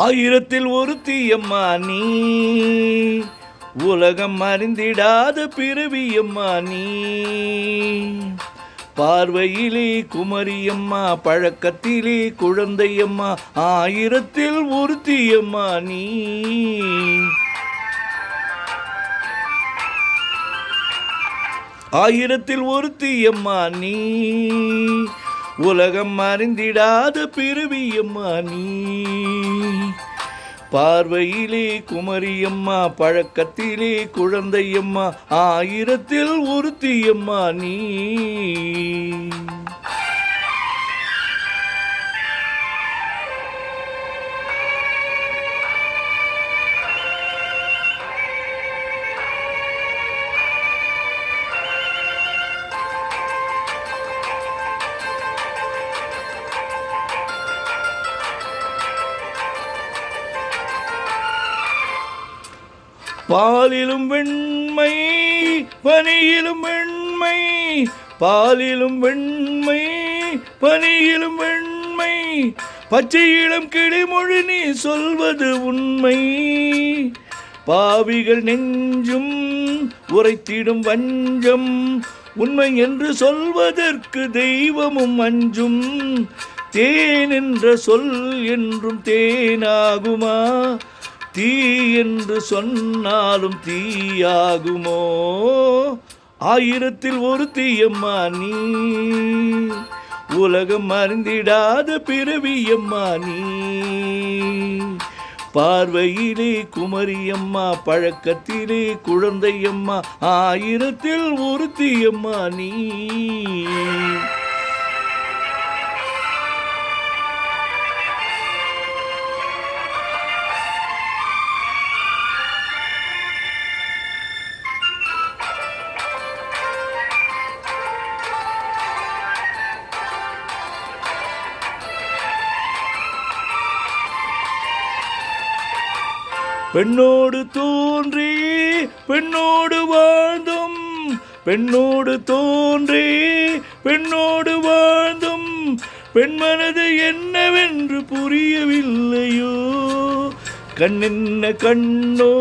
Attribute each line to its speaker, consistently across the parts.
Speaker 1: ஆயிரத்தில் ஒருத்தியம்மா நீ, உலகம் அறிந்திடாத பிறவியம்மா நீ. பார்வையிலே குமரியம்மா, பழக்கத்திலே குழந்தையம்மா, ஆயிரத்தில் ஒருத்தியம்மா நீ. ஆயிரத்தில் ஒருத்தியம்மா நீ, உலகம் அறிந்திடாத பிறவியம்மா நீ. பார்வையிலே குமரியம்மா, பழக்கத்திலே குழந்தையம்மா, ஆயிரத்தில் ஒருத்தியம்மா நீ. பாலிலும் வெண்மை பனியிலும் வெண்மை, பாலிலும் வெண்மை பனியிலும் வெண்மை, பச்சையிலும் கிளிமொழி நீ சொல்வது உண்மை. பாவிகள் நெஞ்சும் உரைத்திடும் வஞ்சம், உண்மை என்று சொல்வதற்கு தெய்வமும் அஞ்சும். தேன் என்ற சொல் என்றும் தேனாகுமா, தீ என்று சொன்னாலும் தீயாகுமோ. ஆயிரத்தில் ஒருத்தியம்மா நீ, உலகம் அறிந்திடாத பிறவியம்மா நீ. பார்வையிலே குமரியம்மா, பழக்கத்திலே குழந்தையம்மா, ஆயிரத்தில் ஒருத்தியம்மா நீ. பெண்ணோடு தோன்றி பெண்ணோடு வாழ்ந்தும், பெண்ணோடு தோன்றி பெண்ணோடு வாழ்ந்தும், பெண்மனது என்னவென்று புரியவில்லையோ. கண்ணென்ன கண்ணோ,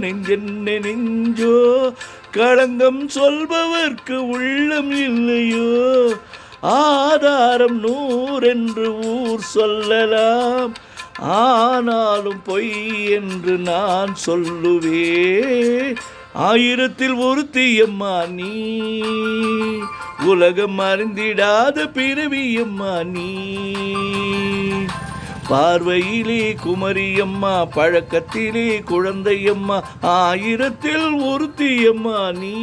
Speaker 1: நெஞ்சென்ன நெஞ்சோ, களங்கம் சொல்பவர்க்கு உள்ளம் இல்லையோ. ஆதாரம் 100 என்று ஊர் சொல்லலாம், ஆனாலும் பொய் என்று நான் சொல்லுவே. ஆயிரத்தில் ஒருத்தியம்மா நீ, உலகம் அறிந்திடாத பிறவியம்மா நீ. பார்வையிலே குமரியம்மா, பழக்கத்திலே குழந்தையம்மா, ஆயிரத்தில் ஒருத்தியம்மா நீ.